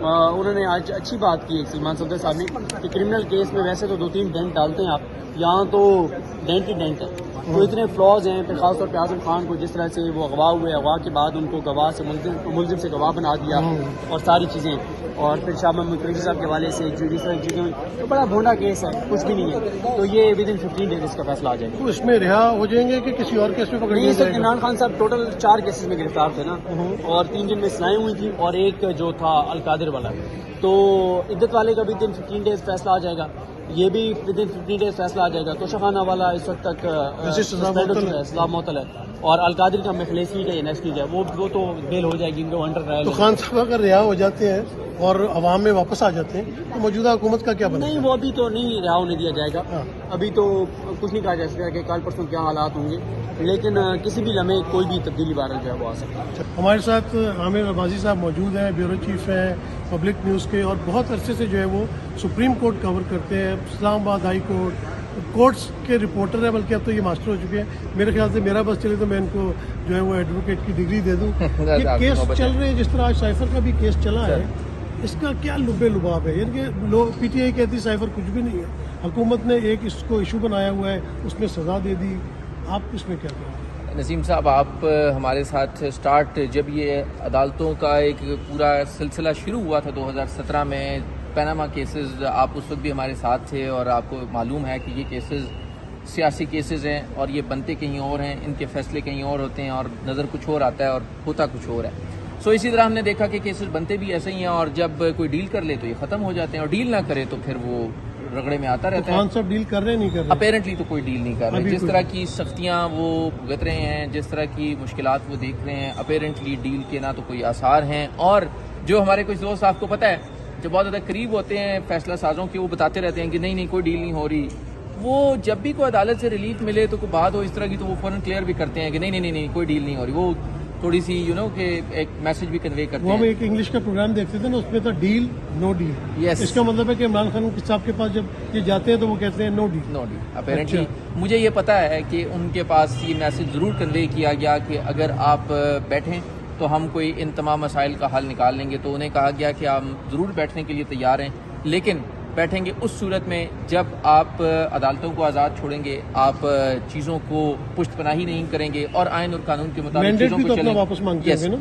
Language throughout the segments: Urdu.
انہوں نے آج اچھی بات کی سلمان صفدر صاحب نے کہ کرمنل کیس میں ویسے تو 2-3 ڈینٹ ڈالتے ہیں آپ، یہاں تو ڈینٹ ہی ڈینٹ ہے، تو اتنے فلاز ہیں. پھر خاص طور پہ اعظم خان کو جس طرح سے وہ اغوا ہوئے، اغوا کے بعد ان کو گواہ سے ملزم سے گواہ بنا دیا اور ساری چیزیں، اور پھر شاہ محمود قریشی صاحب کے حوالے سے جس طرح چیزیں ہوئی، تو بڑا بھونڈا کیس ہے، کچھ بھی نہیں ہے. تو یہ ود ان 15 ڈیز اس کا فیصلہ آ جائے گا. تو اس میں رہا ہو جائیں گے کہ کسی اور کیس میں پکڑ نہیں لیا سر، جائے گا؟ عمران خان صاحب ٹوٹل 4 کیسز میں گرفتار تھے نا، اور 3 جن میں سنائیں ہوئی تھی اور ایک جو تھا القادر والا. تو عدت والے کا بھی ود ان 15 ڈیز فیصلہ آ جائے گا، یہ بھی ود ان 15 ڈیز فیصلہ آ جائے گا. تو شخانہ والا اس وقت تک سزا معطل ہے، اور القادر کا محفل سیٹ ہے، نیکسٹ ہے، وہ تو بیل ہو جائے گی، وہ انڈر ٹرائل. تو خان صاحب اگر رہا ہو جاتے ہیں اور عوام میں واپس آ جاتے ہیں تو موجودہ حکومت کا کیا بنے؟ نہیں، وہ ابھی تو نہیں رہا ہونے دیا جائے گا، ہاں. ابھی تو کچھ نہیں کہا جا سکتا کہ کل پرسوں کیا حالات ہوں گے، لیکن کسی بھی لمحے کوئی بھی تبدیلی بہرحال جو ہے وہ آ سکتا ہے. ہمارے ساتھ عامر عباسی صاحب موجود ہیں، بیورو چیف ہیں پبلک نیوز کے، اور بہت عرصے سے جو ہے وہ سپریم کورٹ کور کرتے ہیں، اسلام آباد ہائی کورٹس کے رپورٹر ہیں، بلکہ اب تو یہ ماسٹر ہو چکے ہیں. میرے خیال سے میرا بس چلے تو میں ان کو جو ہے وہ ایڈوکیٹ کی ڈگری دے دوں. یہ کیس چل رہے ہیں، جس طرح آج سائفر کا بھی کیس چلا ہے، اس کا کیا لبے لباب ہے؟ یعنی کہ پی ٹی آئی کہتی سائفر کچھ بھی نہیں ہے، حکومت نے ایک اس کو ایشو بنایا ہوا ہے، اس میں سزا دے دی. آپ اس میں کیا کہیں؟ نسیم صاحب، آپ ہمارے ساتھ سٹارٹ جب یہ عدالتوں کا ایک پورا سلسلہ شروع ہوا تھا 2017 میں، پیناما کیسز، آپ اس وقت بھی ہمارے ساتھ تھے، اور آپ کو معلوم ہے کہ یہ کیسز سیاسی کیسز ہیں اور یہ بنتے کہیں اور ہیں، ان کے فیصلے کہیں اور ہوتے ہیں، اور نظر کچھ اور آتا ہے اور ہوتا کچھ اور ہے. سو اسی طرح ہم نے دیکھا کہ کیسز بنتے بھی ایسے ہی ہیں، اور جب کوئی ڈیل کر لے تو یہ ختم ہو جاتے ہیں، اور ڈیل نہ کرے تو پھر وہ رگڑے میں آتا رہتا ہے. خان صاحب ڈیل کر رہے نہیں کر رہے؟ اپیرنٹلی تو کوئی ڈیل نہیں کر رہے. جس طرح کی سختیاں وہ بھگت رہے ہیں، جس طرح کی مشکلات وہ دیکھ رہے ہیں، اپیرنٹلی ڈیل کے نہ تو کوئی آثار ہیں. اور جو ہمارے کچھ دوست آپ کو پتہ ہے جو بہت زیادہ قریب ہوتے ہیں فیصلہ سازوں کے، وہ بتاتے رہتے ہیں کہ نہیں کوئی ڈیل نہیں ہو رہی. وہ جب بھی کوئی عدالت سے ریلیف ملے تو کوئی بات ہو اس طرح کی تو وہ فوراً کلیئر بھی کرتے ہیں کہ نہیں کوئی ڈیل نہیں ہو رہی. وہ تھوڑی سی کہ ایک میسج بھی کنوے کرتے وہ ہیں. ہم ایک انگلش کا پروگرام دیکھتے تھے نا، اس میں تھا ڈیل نو ڈیل. Yes. اس کا مطلب ہے کہ عمران خان صاحب کے پاس جب یہ جاتے ہیں تو وہ کہتے ہیں نو ڈیل. اپیرنٹلی مجھے یہ پتا ہے کہ ان کے پاس یہ میسج ضرور کنوے کیا گیا کہ اگر آپ بیٹھیں تو ہم کوئی ان تمام مسائل کا حل نکال لیں گے. تو انہیں کہا گیا کہ ہم ضرور بیٹھنے کے لیے تیار ہیں، لیکن بیٹھیں گے اس صورت میں جب آپ عدالتوں کو آزاد چھوڑیں گے، آپ چیزوں کو پشت پناہی نہیں کریں گے اور آئین اور قانون کے مطابق چیزوں کو چلیں واپس مانگتے ہیں نا.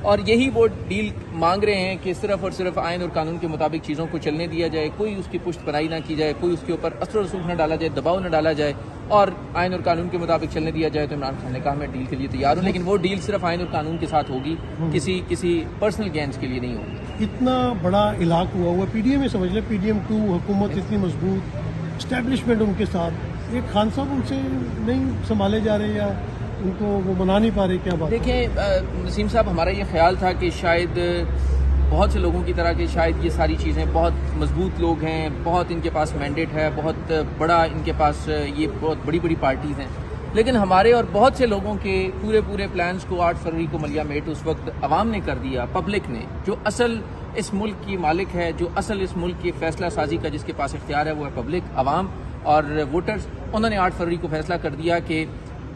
اور یہی وہ ڈیل مانگ رہے ہیں کہ صرف اور صرف آئین اور قانون کے مطابق چیزوں کو چلنے دیا جائے، کوئی اس کی پشت پناہی نہ کی جائے، کوئی اس کے اوپر اثر و رسوخ نہ ڈالا جائے، دباؤ نہ ڈالا جائے، اور آئین اور قانون کے مطابق چلنے دیا جائے. تو عمران خان نے کہا میں ڈیل کے لیے تیار ہوں، لیکن وہ ڈیل صرف آئین اور قانون کے ساتھ ہوگی، کسی پرسنل گینز کے لیے نہیں ہوگی. اتنا بڑا علاق ہوا پی ڈی ایم میں، سمجھ لیں پی ڈی ایم 2 حکومت اتنی مضبوط، اسٹیبلشمنٹ ان کے ساتھ، ایک خان صاحب ان سے نہیں سنبھالے جا رہے یا ان کو وہ منا نہیں پا رہے، کیا بات؟ دیکھیں نسیم صاحب، ہمارا یہ خیال تھا کہ شاید بہت سے لوگوں کی طرح کہ شاید یہ ساری چیزیں بہت مضبوط لوگ ہیں، بہت ان کے پاس مینڈیٹ ہے، بہت بڑا ان کے پاس یہ بہت بڑی بڑی پارٹیز ہیں، لیکن ہمارے اور بہت سے لوگوں کے پورے پلانز کو 8 فروری کو ملیا میٹ اس وقت عوام نے کر دیا، پبلک نے، جو اصل اس ملک کی مالک ہے، جو اصل اس ملک کی فیصلہ سازی کا جس کے پاس اختیار ہے وہ ہے پبلک، عوام اور ووٹرز. انہوں نے 8 فروری کو فیصلہ کر دیا کہ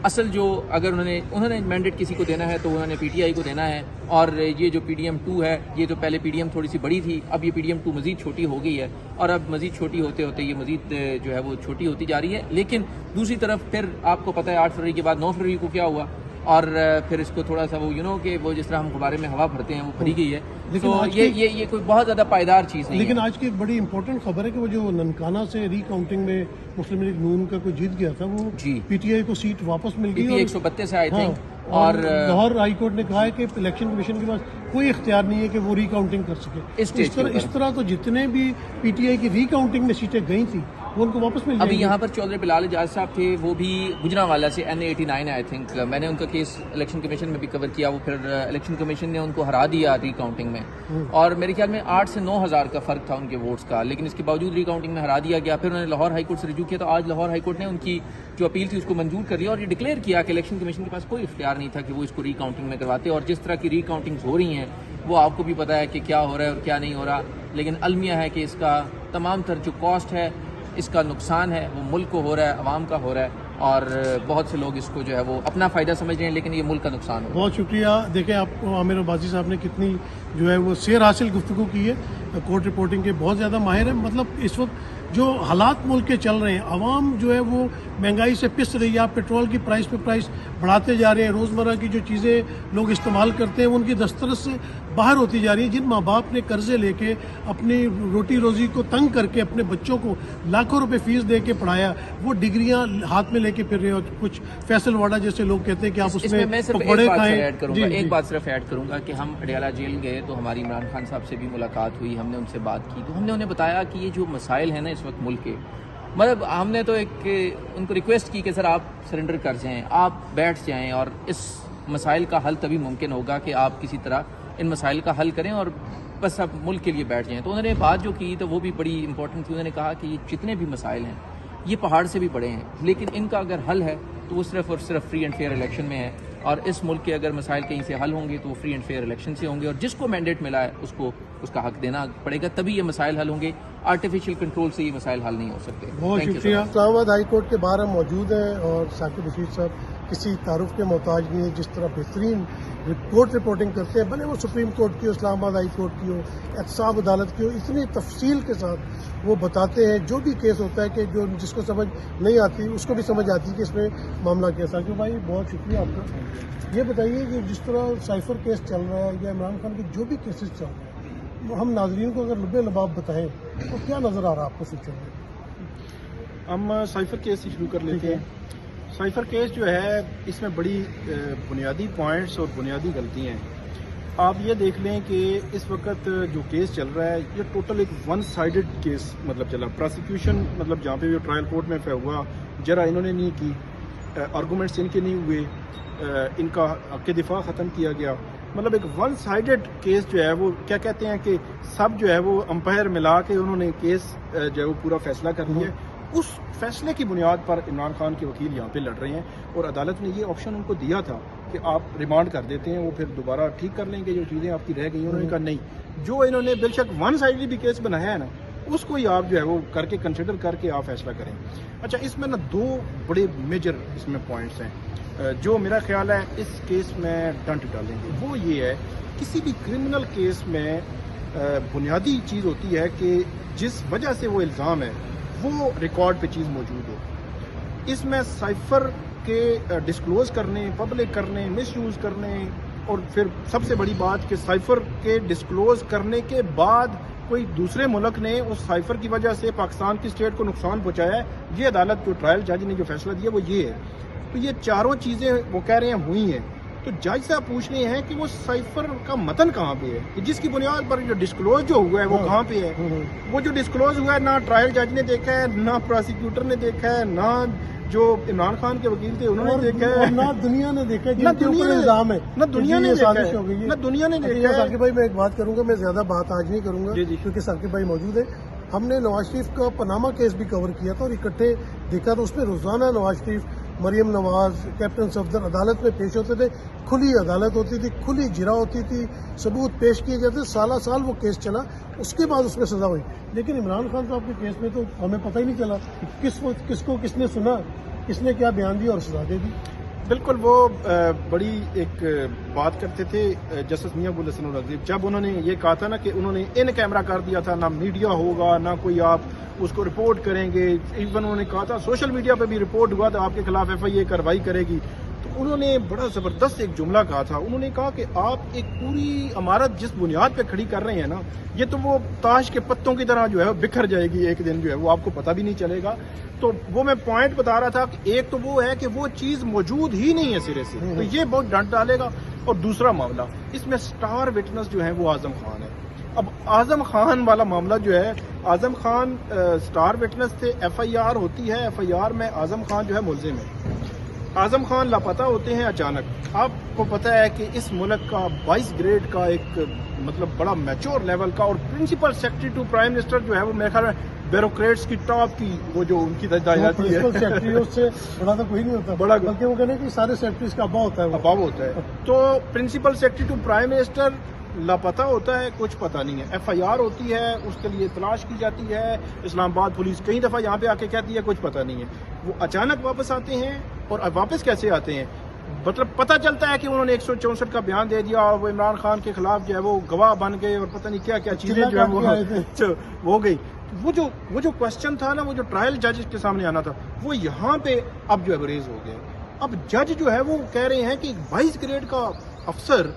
اصل جو اگر انہوں نے مینڈیٹ کسی کو دینا ہے تو انہوں نے پی ٹی آئی کو دینا ہے، اور یہ جو پی ڈی ایم 2 ہے، یہ تو پہلے پی ڈی ایم تھوڑی سی بڑی تھی، اب یہ پی ڈی ایم 2 مزید چھوٹی ہو گئی ہے، اور اب مزید چھوٹی ہوتے ہوتے یہ مزید جو ہے وہ چھوٹی ہوتی جا رہی ہے. لیکن دوسری طرف پھر آپ کو پتہ ہے 8 فروری کے بعد 9 فروری کو کیا ہوا، اور پھر اس کو تھوڑا سا وہ کہ وہ جس طرح ہم غبارے میں ہوا بھرتے ہیں وہ بھری گئی ہے. تو یہ کوئی بہت زیادہ پائیدار چیز نہیں ہے. لیکن آج کی ایک بڑی امپورٹنٹ خبر ہے کہ وہ جو ننکانہ سے ری کاؤنٹنگ میں مسلم لیگ نون کا کوئی جیت گیا تھا، وہ پی ٹی آئی کو سیٹ واپس مل گئی، 132 ہے آئی تھنک. اور لاہور ہائی کورٹ نے کہا ہے کہ الیکشن کمیشن کے پاس کوئی اختیار نہیں ہے کہ وہ ری کاؤنٹنگ کر سکے. اس طرح تو جتنے بھی پی ٹی آئی کی ری کاؤنٹنگ میں سیٹیں گئی تھیں وہ ان کو واپس مل جائیں گی. ابھی یہاں پر چودھری بلال اعجاز صاحب تھے، وہ بھی گجرانوالہ سے NA89 ہے آئی تھنک، میں نے ان کا کیس الیکشن کمیشن میں بھی کور کیا. وہ پھر الیکشن کمیشن نے ان کو ہرا دیا ری کاؤنٹنگ میں، اور میرے خیال میں 8 سے 9 ہزار کا فرق تھا ان کے ووٹس کا، لیکن اس کے باوجود ری کاؤنٹنگ میں ہرا دیا گیا. پھر انہوں نے لاہور ہائی کورٹ سے رجوع کیا، تو آج لاہور ہائی کورٹ نے ان کی جو اپیل تھی اس کو منظور کر لیا، اور یہ ڈکلیئر کیا کہ الیکشن کمیشن کے پاس کوئی اختیار نہیں تھا کہ وہ اس کو ری کاؤنٹنگ میں کرواتے. اور جس طرح کی ری کاؤنٹنگز ہو رہی ہیں وہ آپ کو بھی پتہ ہے کہ کیا ہو رہا ہے اور کیا نہیں ہو رہا، لیکن المیہ ہے کہ اس کا تمام تر جو کاسٹ ہے، اس کا نقصان ہے وہ ملک کو ہو رہا ہے، عوام کا ہو رہا ہے. اور بہت سے لوگ اس کو جو ہے وہ اپنا فائدہ سمجھ رہے ہیں لیکن یہ ملک کا نقصان ہوگا. بہت شکریہ. دیکھیں آپ کو عامر عباسی صاحب نے کتنی جو ہے وہ سیر حاصل گفتگو کی ہے. کورٹ رپورٹنگ کے بہت زیادہ ماہر ہیں. مطلب اس وقت جو حالات ملک کے چل رہے ہیں, عوام جو ہے وہ مہنگائی سے پس رہی ہے. آپ پیٹرول کی پرائس پہ پرائس بڑھاتے جا رہے ہیں. روزمرہ کی جو چیزیں لوگ استعمال کرتے ہیں وہ ان کی دسترس سے باہر ہوتی جا رہی ہیں. جن ماں باپ نے قرضے لے کے اپنی روٹی روزی کو تنگ کر کے اپنے بچوں کو لاکھوں روپے فیس دے کے پڑھایا, وہ ڈگریاں ہاتھ میں لے کے پھر رہے ہیں. اور کچھ فیصل واڑہ جیسے لوگ کہتے ہیں کہ آپ اس میں صرف پکوڑے کھائیں. ایک بات صرف ایڈ کروں گا کہ ہم اڈیالہ جیل گئے تو ہماری عمران خان صاحب سے بھی ملاقات ہوئی. ہم نے ان سے بات کی تو ہم نے انہیں بتایا کہ یہ جو مسائل ہیں نا اس وقت ملک کے, مطلب ہم نے تو ایک ان کو ریکویسٹ کی کہ سر آپ سرنڈر کر جائیں, آپ بیٹھ جائیں, اور اس مسائل کا حل تبھی ممکن ہوگا کہ آپ کسی طرح ان مسائل کا حل کریں اور بس اب ملک کے لیے بیٹھ جائیں. تو انہوں نے بات جو کی تو وہ بھی بڑی امپورٹنٹ تھی. انہوں نے کہا کہ یہ جتنے بھی مسائل ہیں یہ پہاڑ سے بھی بڑے ہیں, لیکن ان کا اگر حل ہے تو وہ صرف اور صرف فری اینڈ فیئر الیکشن میں ہے. اور اس ملک کے اگر مسائل کہیں سے حل ہوں گے تو وہ فری اینڈ فیئر الیکشن سے ہوں گے, اور جس کو مینڈیٹ ملا ہے اس کو اس کا حق دینا پڑے گا, تبھی یہ مسائل حل ہوں گے. آرٹیفیشیل کنٹرول سے یہ مسائل حل نہیں ہو سکتے. بہت شکریہ. اسلام آباد ہائی کورٹ کے باہر ہم موجود ہیں اور ثاقب رشید صاحب کسی تعارف کے محتاج نہیں ہے. جس طرح بہترین کورٹ رپورٹنگ کرتے ہیں, بھلے وہ سپریم کورٹ کی ہو, اسلام آباد ہائی کورٹ کی ہو, احتساب عدالت کی ہو, اتنی تفصیل کے ساتھ وہ بتاتے ہیں. جو بھی کیس ہوتا ہے کہ جو جس کو سمجھ نہیں آتی اس کو بھی سمجھ آتی ہے کہ اس میں معاملہ کیا. ثاقب بھائی بہت شکریہ آپ کا. یہ بتائیے کہ جس طرح سائفر کیس چل رہا ہے یا عمران خان کے جو بھی کیسز چل رہے ہیں, ہم ناظرین کو اگر لبے لباب بتائیں تو کیا نظر آ رہا ہے آپ کو فیوچر میں؟ ہم سائفر کیس سے شروع کر لیتے ہیں. سائفر کیس جو ہے اس میں بڑی بنیادی پوائنٹس اور بنیادی غلطیاں ہیں. آپ یہ دیکھ لیں کہ اس وقت جو کیس چل رہا ہے یہ ٹوٹل ایک ون سائیڈڈ کیس مطلب چلا. پروسیکیوشن مطلب جہاں پہ جو ٹرائل کورٹ میں ہوا جرا انہوں نے نہیں کی, آرگومنٹس ان کے نہیں ہوئے, ان کا حق کے دفاع ختم کیا گیا. مطلب ایک ون سائیڈڈ کیس جو ہے وہ کیا کہتے ہیں کہ سب جو ہے وہ امپائر ملا کے انہوں نے کیس جو ہے وہ پورا فیصلہ کر لیا. اس فیصلے کی بنیاد پر عمران خان کے وکیل یہاں پہ لڑ رہے ہیں, اور عدالت نے یہ آپشن ان کو دیا تھا کہ آپ ریمانڈ کر دیتے ہیں, وہ پھر دوبارہ ٹھیک کر لیں گے جو چیزیں آپ کی رہ گئی. انہوں نے کہا نہیں, جو انہوں نے بے شک ون سائیڈلی بھی کیس بنایا ہے نا اس کو ہی آپ جو ہے وہ کر کے کنسیڈر کر کے آپ فیصلہ کریں. اچھا, اس میں نا دو بڑے میجر اس میں پوائنٹس ہیں جو میرا خیال ہے اس کیس میں ڈنٹ ڈالیں گے. وہ یہ ہے, کسی بھی کرمنل کیس میں بنیادی چیز ہوتی ہے کہ جس وجہ سے وہ الزام ہے وہ ریکارڈ پہ چیز موجود ہو. اس میں سائفر کے ڈسکلوز کرنے, پبلک کرنے, مس یوز کرنے, اور پھر سب سے بڑی بات کہ سائفر کے ڈسکلوز کرنے کے بعد کوئی دوسرے ملک نے اس سائفر کی وجہ سے پاکستان کی اسٹیٹ کو نقصان پہنچایا ہے. یہ عدالت جو ٹرائل جج نے جو فیصلہ دیا وہ یہ ہے. تو یہ چاروں چیزیں وہ کہہ رہے ہیں ہوئی ہیں. تو جج صاحب پوچھ رہے ہیں کہ وہ سائفر کا متن کہاں پہ ہے, کہ جس کی بنیاد پر جو ڈسکلوز جو ہوا ہے وہ کہاں پہ ہے. وہ جو ڈسکلوز ہوا ہے نہ ٹرائل جج نے دیکھا ہے, نہ پروسیکیوٹر نے دیکھا ہے, نہ جو عمران خان کے وکیل تھے انہوں نے دیکھا ہے, نہ دنیا نے دیکھا, نہ دنیا نے الزام ہے, نہ دنیا نے دیکھا ہو گئی ہے, نہ دنیا نے دیکھا ہے. ثاقب بھائی میں ایک بات کروں گا, میں زیادہ بات آج نہیں کروں گا کیونکہ ثاقب بھائی موجود ہے. ہم نے نواز شریف کا پاناما کیس بھی کور کیا تھا اور اکٹھے دیکھا تھا. اس میں روزانہ نواز شریف, مریم نواز, کیپٹن صفدر عدالت میں پیش ہوتے تھے. کھلی عدالت ہوتی تھی, کھلی جرا ہوتی تھی, ثبوت پیش کیے جاتے, سالہ سال وہ کیس چلا. اس کے بعد اس میں سزا ہوئی. لیکن عمران خان صاحب کے کیس میں تو ہمیں پتہ ہی نہیں چلا کس کو کس نے سنا, کس نے کیا بیان دیا اور سزا دے دی. بالکل, وہ بڑی ایک بات کرتے تھے جسٹس میاں ابو الحسن الرضی, جب انہوں نے یہ کہا تھا نا کہ انہوں نے ان کیمرہ کر دیا تھا, نہ میڈیا ہوگا نہ کوئی آپ اس کو رپورٹ کریں گے. ایون انہوں نے کہا تھا سوشل میڈیا پہ بھی رپورٹ ہوا تو آپ کے خلاف ایف آئی اے کارروائی کرے گی. تو انہوں نے بڑا زبردست ایک جملہ کہا تھا. انہوں نے کہا کہ آپ ایک پوری عمارت جس بنیاد پہ کھڑی کر رہے ہیں نا, یہ تو وہ تاش کے پتوں کی طرح جو ہے بکھر جائے گی ایک دن, جو ہے وہ آپ کو پتہ بھی نہیں چلے گا. تو وہ میں پوائنٹ بتا رہا تھا کہ ایک تو وہ ہے کہ وہ چیز موجود ہی نہیں ہے سرے سے, تو یہ بہت ڈنٹ ڈالے گا. اور دوسرا معاملہ اس میں سٹار وٹنس جو ہے وہ اعظم خان ہے. اب اعظم خان والا معاملہ جو ہے, اعظم خان سٹار وٹنس تھے, ایف آئی آر ہوتی ہے, ایف آئی آر میں اعظم خان جو ہے ملزم ہے. اعظم خان لاپتہ ہوتے ہیں اچانک. آپ کو پتہ ہے کہ اس ملک کا 22 گریڈ کا ایک مطلب بڑا میچور لیول کا, اور principal secretary to prime minister جو ہے وہ میرے خیال میں بیوروکریٹس کی ٹاپ کی وہ جو ان کی تعیناتی ہے, سیکرٹری اس سے بڑا تو کوئی نہیں ہوتا, بڑا بلکہ وہ کہنے کہ سارے سیکرٹریز کا ابا ہوتا ہے. ابا ہوتا ہے. تو principal secretary to prime minister لاپتہ ہوتا ہے کچھ پتہ نہیں ہے. FIR ہوتی ہے, اس کے لیے تلاش کی جاتی ہے. اسلام آباد پولیس کئی دفعہ یہاں پہ آ کے کہتی ہے کچھ پتہ نہیں ہے. وہ اچانک واپس آتے ہیں, اور واپس کیسے آتے ہیں؟ مطلب پتہ چلتا ہے کہ انہوں نے 164 کا بیان دے دیا, اور وہ عمران خان کے خلاف جو ہے وہ گواہ بن گئے, اور پتہ نہیں کیا کیا چیزیں جو ہے وہ ہو گئی. وہ جو کوشچن تھا نا, وہ جو ٹرائل جج کے سامنے آنا تھا, وہ یہاں پہ اب جو ہے ریز ہو گیا. اب جج جو ہے وہ کہہ رہے ہیں کہ 22 گریڈ کا افسر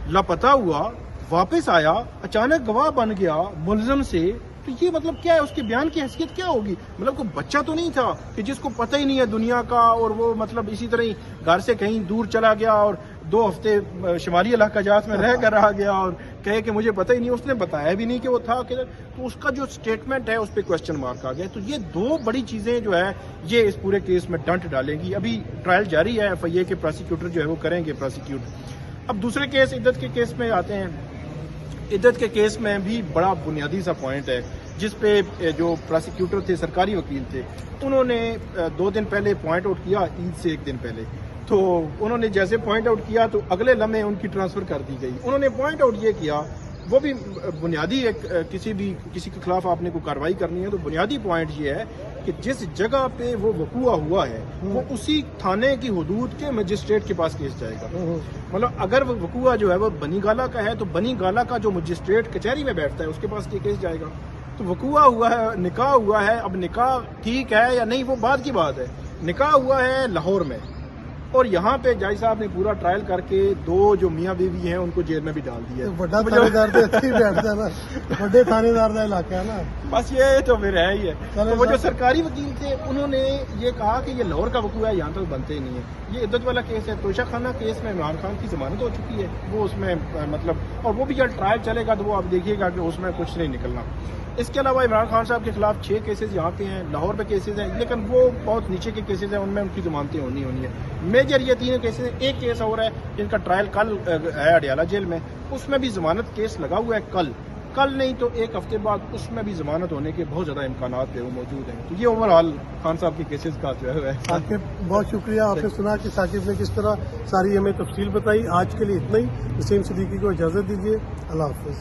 لاپتہ ہوا, واپس آیا, اچانک گواہ بن گیا ملزم سے, تو یہ مطلب کیا ہے؟ اس کے بیان کی حیثیت کیا ہوگی؟ مطلب کوئی بچہ تو نہیں تھا کہ جس کو پتہ ہی نہیں ہے دنیا کا, اور وہ مطلب اسی طرح ہی گھر سے کہیں دور چلا گیا اور 2 ہفتے شمالی علاقہ جات میں رہ کر آ گیا اور کہے کہ مجھے پتہ ہی نہیں. اس نے بتایا بھی نہیں کہ وہ تھا کدھر, تو اس کا جو سٹیٹمنٹ ہے اس پہ کوشچن مارک آ گیا. تو یہ 2 بڑی چیزیں جو ہے یہ اس پورے کیس میں ڈنٹ ڈالیں گی. ابھی ٹرائل جاری ہے, FIA کے پروسیکیوٹر جو ہے وہ کریں گے پروسیکیوٹ. اب دوسرے کیس عدت کے کیس میں آتے ہیں. عدت کے کیس میں بھی بڑا بنیادی سا پوائنٹ ہے, جس پہ جو پروسیکیوٹر تھے, سرکاری وکیل تھے, انہوں نے 2 دن پہلے پوائنٹ آؤٹ کیا, عید سے 1 دن پہلے. تو انہوں نے جیسے پوائنٹ آؤٹ کیا تو اگلے لمحے ان کی ٹرانسفر کر دی گئی. انہوں نے پوائنٹ آؤٹ یہ کیا, وہ بھی بنیادی ایک کسی کے خلاف آپ نے کوئی کارروائی کرنی ہے تو بنیادی پوائنٹ یہ ہے کہ جس جگہ پہ وہ وقوع ہوا ہے وہ اسی تھانے کی حدود کے مجسٹریٹ کے پاس کیس جائے گا. مطلب اگر وہ وقوع جو ہے وہ بنی گالہ کا ہے تو بنی گالہ کا جو مجسٹریٹ کچہری میں بیٹھتا ہے اس کے پاس یہ کیس جائے گا. تو وقوع ہوا ہے, نکاح ہوا ہے, اب نکاح ٹھیک ہے یا نہیں وہ بعد کی بات ہے. نکاح ہوا ہے لاہور میں, اور یہاں پہ جج صاحب نے پورا ٹرائل کر کے 2 جو میاں بیوی ہیں ان کو جیل میں بھی ڈال دیا. بڑا تھانے دار بیٹھتا ہے نا, بڑے تھانے دار کا علاقہ ہے نا. بس یہ تو پھر ہے ہی ہے. تو وہ جو سرکاری وکیل تھے انہوں نے یہ کہا کہ یہ لاہور کا وقوع ہے, یہاں تک بنتے ہی نہیں ہے. یہ عدت والا کیس ہے. توشہ خانہ کیس میں عمران خان کی ضمانت ہو چکی ہے, وہ اس میں مطلب, اور وہ بھی جب ٹرائل چلے گا تو وہ آپ دیکھیے گا کہ اس میں کچھ نہیں نکلنا. اس کے علاوہ عمران خان صاحب کے خلاف 6 کیسز یہاں پہ ہیں, لاہور پہ کیسز ہیں, لیکن وہ بہت نیچے کے کیسز ہیں, ان میں ان کی ضمانتیں ہونی ہے. میجر یہ 3 کیسز ہیں. ایک کیس اور ہے جن کا ٹرائل کل ہے اڈیالہ جیل میں, اس میں بھی ضمانت کیس لگا ہوا ہے. کل نہیں تو 1 ہفتے بعد اس میں بھی ضمانت ہونے کے بہت زیادہ امکانات وہ موجود ہیں. تو یہ اوور آل خان صاحب کے کیسز کا جو ہے. ثاقب بہت شکریہ, آپ نے سنا کہ ثاقب نے کس طرح ساری ہمیں تفصیل بتائی. آج کے لیے اتنا ہی. وسیم صدیقی کو اجازت دیجیے. اللہ حافظ.